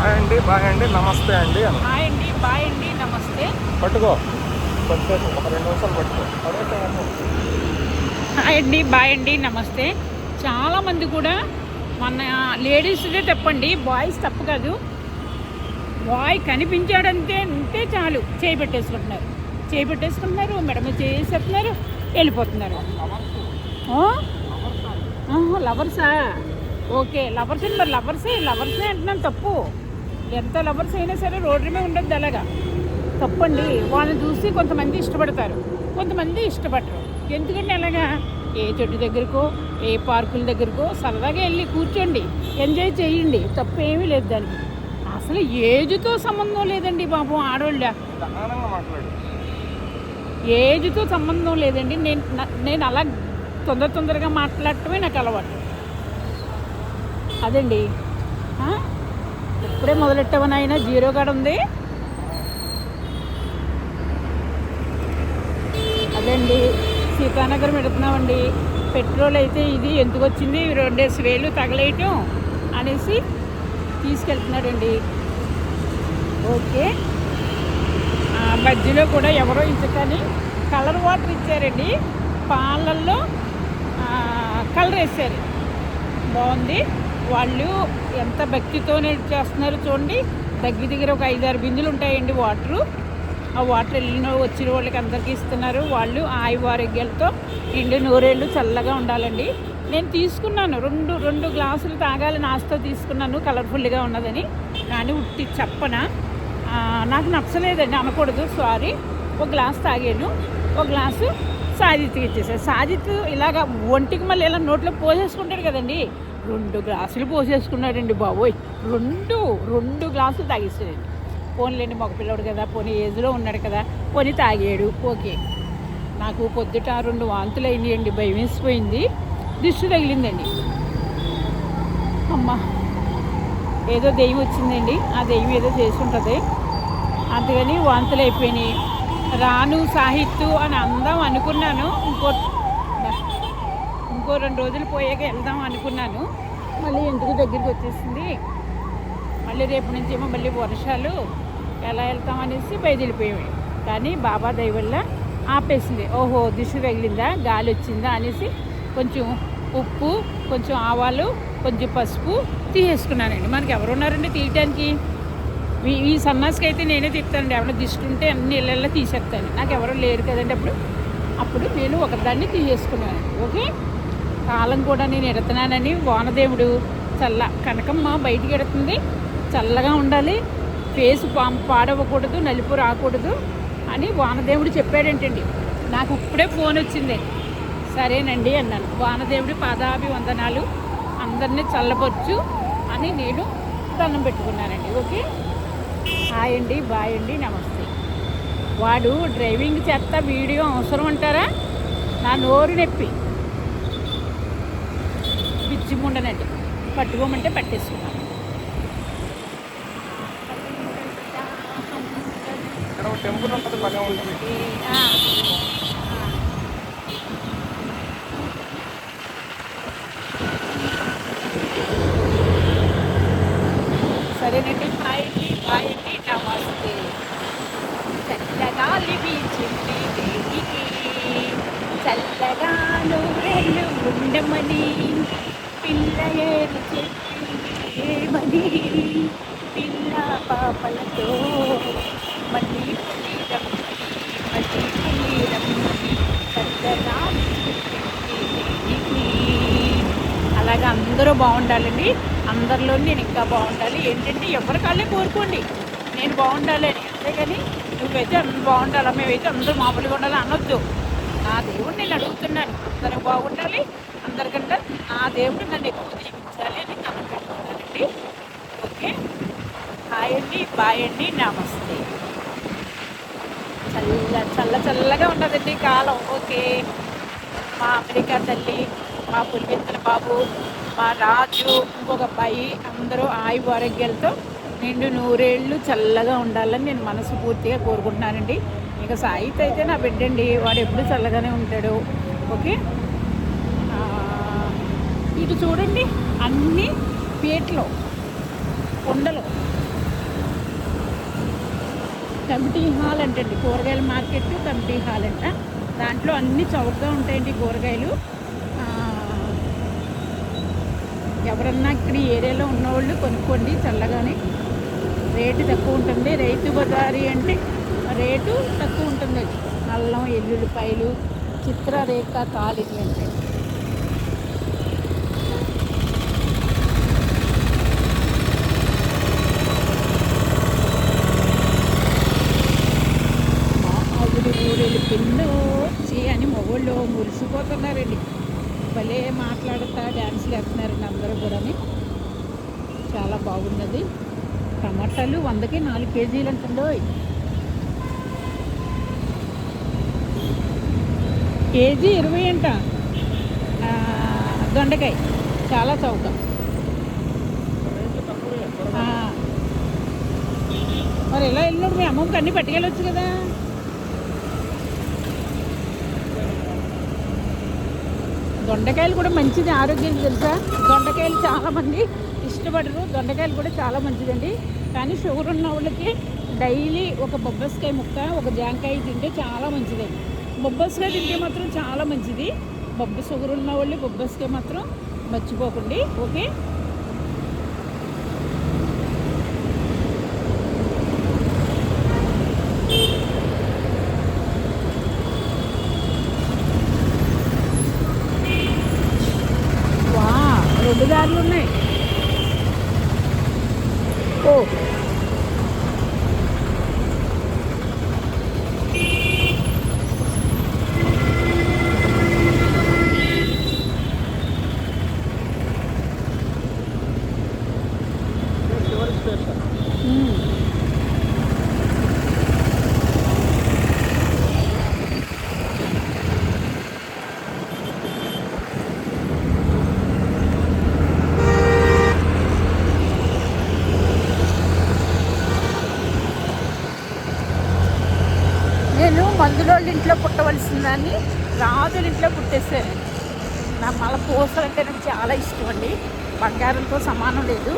Hi అండి, bye అండి, నమస్తే అండి అని హాయ్ అండి, బాయ్ అండి, నమస్తే. పట్టుకో. కొంచెం ఒక 2 నిమిషాలు పట్టుకో. హాయ్ అండి, బాయ్ అండి, నమస్తే. చాలామంది కూడా మన లేడీస్దే తప్పండి, బాయ్స్ తప్పు కాదు. బాయ్ కనిపించాడంటే ఉంటే చాలు చేయి పెట్టేసుకుంటున్నారు, మెడ మీద చేసేస్తున్నారు, వెళ్ళిపోతున్నారు. లవర్సా? ఓకే, లవర్స్ అండి. మరి లవర్సే అంటున్నాను, తప్పు. ఎంత లవర్స్ అయినా సరే రోడ్డు మీద ఉండద్దు, అలాగా తప్పండి. వాళ్ళని చూసి కొంతమంది ఇష్టపడతారు, కొంతమంది ఇష్టపడరు. ఎందుకంటే అలాగా ఏ చెట్టు దగ్గరకో ఏ పార్కుల దగ్గరకో సరదాగా వెళ్ళి కూర్చోండి, ఎంజాయ్ చేయండి, తప్పేమీ లేదు దానికి. అసలు ఏజ్తో సంబంధం లేదండి బాబు, ఆడవాళ్ళ ఏజ్తో సంబంధం లేదండి. నేను అలా తొందరగా మాట్లాడటమే నాకు అలవాటు. అదండి. ఇప్పుడే మొదలెట్టామని అయినా జీరో కాడ ఉంది. అదండి, సీతానగరం పెడుతున్నామండి. పెట్రోల్ అయితే ఇది ఎందుకు వచ్చింది, 2,000 తగలేయటం అనేసి తీసుకెళ్తున్నాడండి. ఓకే, మధ్యలో కూడా ఎవరో ఇచ్చకని కలర్ వాటర్ ఇచ్చారండి, పాలల్లో కలర్ వేసారు. బాగుంది. వాళ్ళు ఎంత భక్తితోనే చేస్తున్నారు చూడండి. దగ్గర ఒక 5-6 బిందులు ఉంటాయండి వాటరు. ఆ వాటర్ వచ్చిన వాళ్ళకి అందరికీ ఇస్తున్నారు. వాళ్ళు ఆయువారోగ్యాలతో నిండు నూరేళ్ళు చల్లగా ఉండాలండి. నేను తీసుకున్నాను, రెండు గ్లాసులు తాగాలని ఆశతో తీసుకున్నాను, కలర్ఫుల్గా ఉన్నదని. కానీ ఉట్టి చెప్పన, నాకు నచ్చలేదండి, అనకూడదు, సారీ. ఒక గ్లాస్ తాగాను, ఒక గ్లాసు సాజిత్కి ఇచ్చేసాను. సాజిత్ ఇలాగ ఒంటికి మళ్ళీ ఇలా నోట్లో పోసేసుకుంటాడు కదండి, 2 గ్లాసులు పోసేసుకున్నాడండి బాబోయ్. రెండు గ్లాసులు తాగిస్తాడండి. పోనీలేండి, మగపిల్లడు కదా, పోనీ ఏజ్లో ఉన్నాడు కదా, పోనీ తాగాడు, ఓకే. నాకు పొద్దుట 2 వాంతులు అయినాయండి, భయం వేసిపోయింది, దిష్టి తగిలిందండి. అమ్మ, ఏదో దెయ్యం వచ్చిందండి, ఆ దెయ్యం ఏదో చేసి ఉంటుంది, అందుకని వాంతులు అయిపోయినాయి. రాను సాహిత్తు అని అందాం అనుకున్నాను, ఇంకో 2 రోజులు పోయాక వెళ్దాం అనుకున్నాను. మళ్ళీ ఎందుకు దగ్గరికి వచ్చేసింది. మళ్ళీ రేపు నుంచి ఏమో మళ్ళీ వర్షాలు, ఎలా వెళ్తామనేసి బయలుదేరిపోయాము. కానీ బాబా దయ వల్ల ఆపేసింది. ఓహో, దిష్టి తగిలిందా, గాలి వచ్చిందా అనేసి కొంచెం ఉప్పు, కొంచెం ఆవాలు, కొంచెం పసుపు తీసేసుకున్నానండి. మనకి ఎవరు ఉన్నారండి తీయటానికి? ఈ సన్నాసికి అయితే నేనే తిప్పుతానండి. ఎవరైనా దిష్టి ఉంటే అన్ని ఇళ్ళల్లో తీసేస్తాను, నాకు ఎవరో లేరు కదండి. అప్పుడు నేను ఒకదాన్ని తీసేసుకున్నాను. ఓకే, కాలం కూడా నేను ఎడుతున్నానని వానదేవుడు కనకమ్మ బయటికి ఎడుతుంది, చల్లగా ఉండాలి, ఫేసు పాడవకూడదు, నలుపు రాకూడదు అని వానదేవుడు చెప్పాడేంటండి. నాకు ఇప్పుడే ఫోన్ వచ్చింది. సరేనండి అన్నాను. వానదేవుడి పాదాభివందనాలు, అందరినీ చల్లపరచు అని నేను దండం పెట్టుకున్నానండి. ఓకే, హాయ్ అండి, బాయ్ అండి, నమస్తే. వాడు డ్రైవింగ్ చేస్తా వీడియో అవసరం అంటారా? నా నోరు నొప్పి, పిచ్చి ముండనండి, పట్టుకోమంటే పట్టేసుకున్నాను. టెంపుల్ ఉంటుంది, బాగా ఉంటుంది. సరేనండి, హాయ్ అండి, బాయ్ అండి, నమస్తే. చల్లగాలి వీచింది దేవికి, చల్లగా నూరేళ్ళు ఉండమని పిల్లయేరు చెప్పింది, పిల్ల పాపలతో మళ్ళీ చల్లగాలి దేవికి. అలాగా అందరూ బాగుండాలండి, అందరిలో నేను ఇంకా బాగుండాలి. ఏంటంటే ఎవరి కాళ్ళే కోరుకోండి నేను బాగుండాలి అని, అంతేగాని నువ్వైతే బాగుండాలి, మేమైతే అందరూ మామూలుగా ఉండాలి అనొద్దు. నా దేవుడు నేను అడుగుతున్నాను, అందరూ బాగుండాలి, అందరికంటే నా దేవుడు నన్ను ఎక్కువ దీవించాలి అని నన్ను పెట్టుకున్నానండి. ఓకే, హాయ్ అండి, బాయ్ అండి, నమస్తే. చల్లగా ఉన్నదండి కాలం. ఓకే, మా అమెరికా తల్లి, మా పులివెందుల బాబు, మా రాజు, ఇంకొక అబ్బాయి, అందరూ ఆరోగ్యాలతో నిండు నూరేళ్ళు చల్లగా ఉండాలని నేను మనస్ఫూర్తిగా కోరుకుంటున్నానండి. ఇక సాయిత్ అయితే నా బిడ్డండి, వాడు ఎప్పుడు చల్లగానే ఉంటాడు. ఓకే, ఇటు చూడండి, అన్నీ పీటలు, కుండలు, కమిటీ హాల్ అంటండి, కూరగాయల మార్కెట్ కమిటీ హాల్ అంట. దాంట్లో అన్నీ చౌకగా ఉంటాయండి కూరగాయలు. ఆ, ఎవరన్నా ఇక్కడ ఈ ఏరియాలో ఉన్నవాళ్ళు కొనుక్కోండి, చల్లగానే రేటు తక్కువ ఉంటుంది. రైతు బజారీ అంటే రేటు తక్కువ ఉంటుంది. అల్లం, ఎల్లుల్లిపాయలు, చిత్రరేఖ కాలిని అంటే ఊరేళ్ళు పిల్లో వచ్చి అని మొగోళ్ళు మురిసిపోతున్నారండి. భలే మాట్లాడుతా డ్యాన్స్లు వేస్తున్నారండి అందరూ కూడా. చాలా బాగున్నది. టమాటాలు 100కి 4 కేజీలు అంటుండో. కేజీ 20 అంట. దొండకాయ చాలా చౌక. మరి ఎలా వెళ్ళినప్పుడు మీ అమ్మమ్మకి అన్నీ పట్టుకెళ్ళొచ్చు కదా. దొండకాయలు కూడా మంచిది ఆరోగ్యానికి, తెలుసా? దొండకాయలు చాలామంది ఇష్టపడరు. దొండకాయలు కూడా చాలా మంచిదండి. కానీ షుగర్ ఉన్న వాళ్ళకి డైలీ ఒక బొబ్బస్కాయ ముక్క, ఒక జాంకాయ తింటే చాలా మంచిదండి. బొబ్బస్కాయ తింటే మాత్రం చాలా మంచిది. షుగర్ ఉన్న వాళ్ళు బొబ్బస్కాయ మాత్రం మర్చిపోకండి. ఓకే. వా, 2 దారులు ఉన్నాయి. ఓ, చివరి స్టేషన్. నేను మందులోళ్ళ ఇంట్లో పుట్టవలసిందని రాజుల ఇంట్లో పుట్టేశాను. నాకు మళ్ళీ పూసలు అంటే నాకు చాలా ఇష్టం అండి. బంగారంతో సమానం లేదు.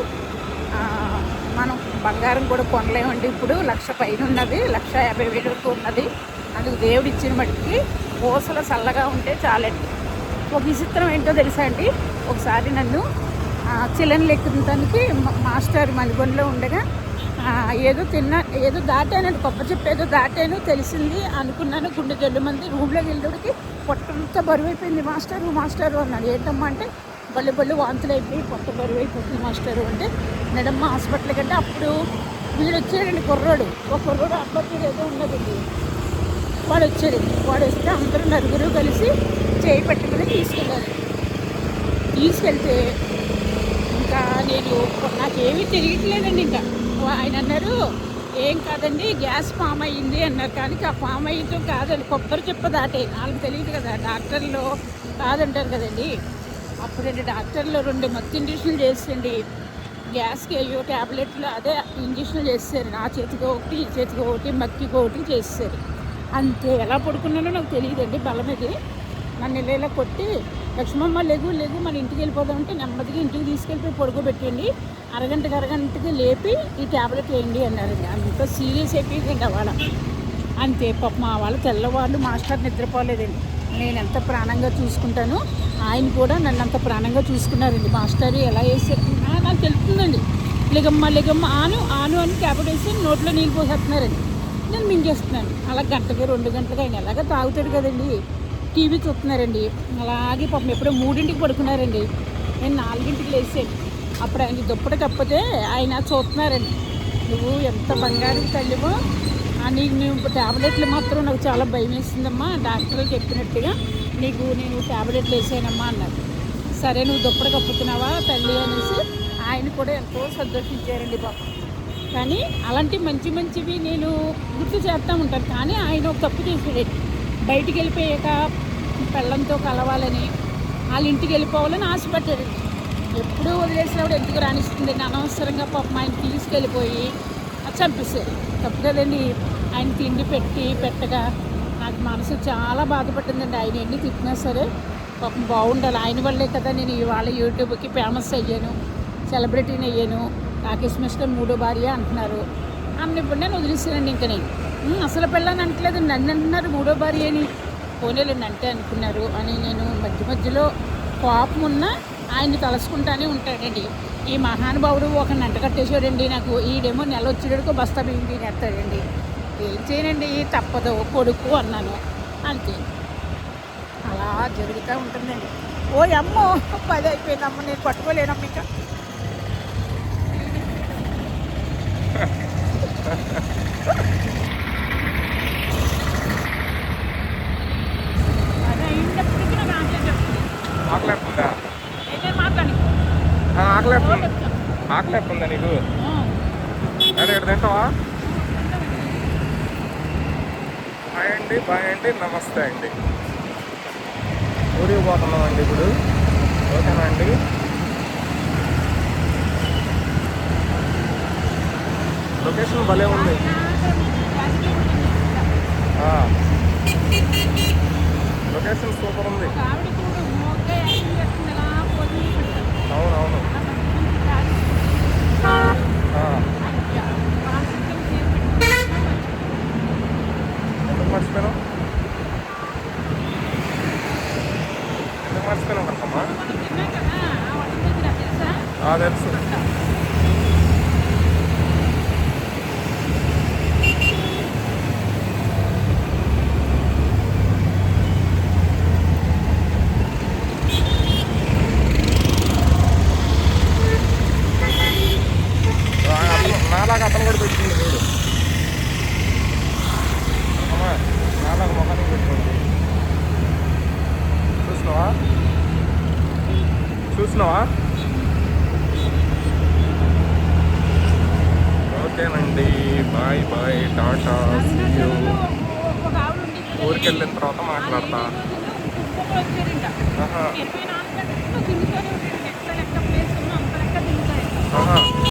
మనం బంగారం కూడా కొనలేమండి. ఇప్పుడు 1,00,000 పైన ఉన్నది, 1,50,000 వరకు ఉన్నది. అందుకు దేవుడు ఇచ్చిన మట్టికి పూసలు చల్లగా ఉంటే చాలండి. ఒక విచిత్రం ఏంటో తెలుసా అండి, ఒకసారి నన్ను చిలన్ లెక్కడానికి మాస్టర్ మణిగొండలో ఉండగా ఏదో దాటానండి, కొబ్బరి చెప్పు ఏదో దాటాను, తెలిసింది అనుకున్నాను. గుండె జల్లు మంది రూమ్లోకి వెళ్ళేటికి పొట్టంతా బరువు అయిపోయింది. మాస్టరు అన్నాడు. ఏంటమ్మా అంటే బళ్ళు వాంతులు అయిపోయి పొట్ట బరువు అయిపోతుంది మాస్టరు అంటే. నడమ్మ హాస్పిటల్ కంటే అప్పుడు వీడు వచ్చాడండి, కుర్రోడు. ఒక కుర్రోడు అబ్బాయి ఏదో ఉన్నదండి, వాడు వచ్చాడండి. వాడు వస్తే అందరూ నలుగురు కలిసి చేయి పెట్టుకుని తీసుకెళ్తే ఇంకా నాకేమీ తెలియట్లేదండి. ఇంకా ఆయన అన్నారు, ఏం కాదండి గ్యాస్ ఫామ్ అయ్యింది అన్నారు. కానీ ఆ ఫామ్ అయ్యిందో కాదండి, కొబ్బరి చెప్ప దాటే. వాళ్ళకి తెలియదు కదా, డాక్టర్లు కాదంటారు కదండి. అప్పుడండి డాక్టర్లు 2 మత్తు ఇంజక్షన్లు చేసేయండి గ్యాస్కి. అయ్యో ట్యాబ్లెట్లు అదే ఇంజక్షన్లు చేస్తారు. నా చేతికి ఒకటి, ఈ చేతికి ఒకటి, మక్కికి ఒకటి చేస్తారు. అంతే. ఎలా పడుకున్నానో నాకు తెలియదండి. బలమది నన్ను ఇలా కొట్టి, లక్ష్మమ్మ లెగు మన ఇంటికి వెళ్ళిపోదామంటే నెమ్మదిగా ఇంటికి తీసుకెళ్ళిపోయి పడుకోబెట్టండి, అరగంటకి లేపి ఈ ట్యాబ్లెట్ వేయండి అన్నారండి. అంత సీరియస్ అయిపోయిందండి వాళ్ళ. అంతే. పాప మా వాళ్ళు తెల్లవాళ్ళు మాస్టర్ నిద్రపోలేదండి. నేను ఎంత ప్రాణంగా చూసుకుంటాను, ఆయన కూడా నన్ను అంత ప్రాణంగా చూసుకున్నారండి. మాస్టర్ ఎలా వేసారు నాకు తెలుస్తుందండి. లెగమ్మ ఆను అని ట్యాబ్లెట్ వేసి నోట్లో నీళ్ళు పోసేస్తున్నారండి. నేను మింగేస్తున్నాను. అలా 1 గంటకి 2 గంటలకి ఆయన ఎలాగ తాగుతాడు కదండి. టీవీ చూస్తున్నారండి. అలాగే పాపం ఎప్పుడో 3ంటికి పడుకున్నారండి. నేను 4ంటికి లేచాను. అప్పుడు ఆయన దుప్పటి కప్పితే ఆయన చూస్తున్నారండి. నువ్వు ఎంత బంగారం తల్లివో, నువ్వు ట్యాబ్లెట్లు మాత్రం నాకు చాలా భయం వేసిందమ్మా, డాక్టర్లు చెప్పినట్టుగా నేను ట్యాబ్లెట్లు వేసానమ్మా అన్నారు. సరే నువ్వు దుప్పటి కప్పుతున్నావా తల్లి అనేసి ఆయన కూడా ఎంతో సంతోషించారండి పాపం. కానీ అలాంటి మంచివి నేను గుర్తు చేస్తూ ఉంటాను. కానీ ఆయన ఒక తప్పు చేసాడు. బయటికి వెళ్ళిపోయాక పెళ్ళంతో కలవాలని, వాళ్ళ ఇంటికి వెళ్ళిపోవాలని ఆశపడ్డాడు. ఎప్పుడూ వదిలేసినప్పుడు ఎందుకు రాణిస్తుందండి, అనవసరంగా పాపం ఆయన తీసుకెళ్ళిపోయి చంపేశారు. తప్పు కదండి. ఆయన తిండి పెట్టగా నాకు మనసు చాలా బాధపడుతుందండి. ఆయన ఎన్ని తిట్టినా సరే పాపం బాగుండాలి. ఆయన వల్లే కదా నేను ఇవాళ యూట్యూబ్కి ఫేమస్ అయ్యాను, సెలబ్రిటీని అయ్యాను. రాకేష్ మిస్టర్ 3వ భార్య అంటున్నారు. ఆమె ఇప్పుడు నేను వదిలేసానండి ఇంకా నేను అసలు పెళ్ళని అంటలేదు నన్ను అంటున్నారు మూడో భార్య అని పోలేండి అంటే అనుకున్నారు అని నేను మధ్య మధ్యలో కోపం ఉన్న ఆయన్ని తలుసుకుంటానే ఉంటాడండి. ఈ మహానుభావుడు ఒక నంట కట్టేశాడండి నాకు. ఈడేమో నెల వచ్చేటడుకో బస్తా బియ్యం తినేస్తాడండి. ఏం చేయనండి తప్పదు కొడుకు అన్నాను అంతే. అలా జరుగుతూ ఉంటుందండి. ఓ అమ్మో 10 అయిపోయిందమ్మ నేను పట్టుకోలేనమ్మ ఇంకా. అదే అయినప్పటికీ నాకు ఆన్సర్ చెప్తుంది. ఆకలేస్తుందా? అయితే మాట్లాడి ఆకలేస్తుంది. ఆకలేస్తుందా నీకు? అదే ఇక్కడ తింటావా? హాయ్ అండి, బాయ్ అండి, నమస్తే అండి. ఊరికి పోతున్నామండి ఇప్పుడు. ఓకేనా అండి? లొకేషన్ భలే ఉంది. లొకేషన్ సూపర్ ఉంది. అవునవును. ఎందుకు మర్చిపోయాను? ఎందుకు మర్చిపోయాను కదమ్మా? తెలుసు. నాలాగా అతను కూడా పెట్టుకుంది వీడు. అమ్మా నాలాగా మొహానికి పెట్టుకోండి. చూసినావా? ఓకేనండి, bye bye, tata, see you. ఊరికి వెళ్ళిన తర్వాత మాట్లాడతా. ఆహా.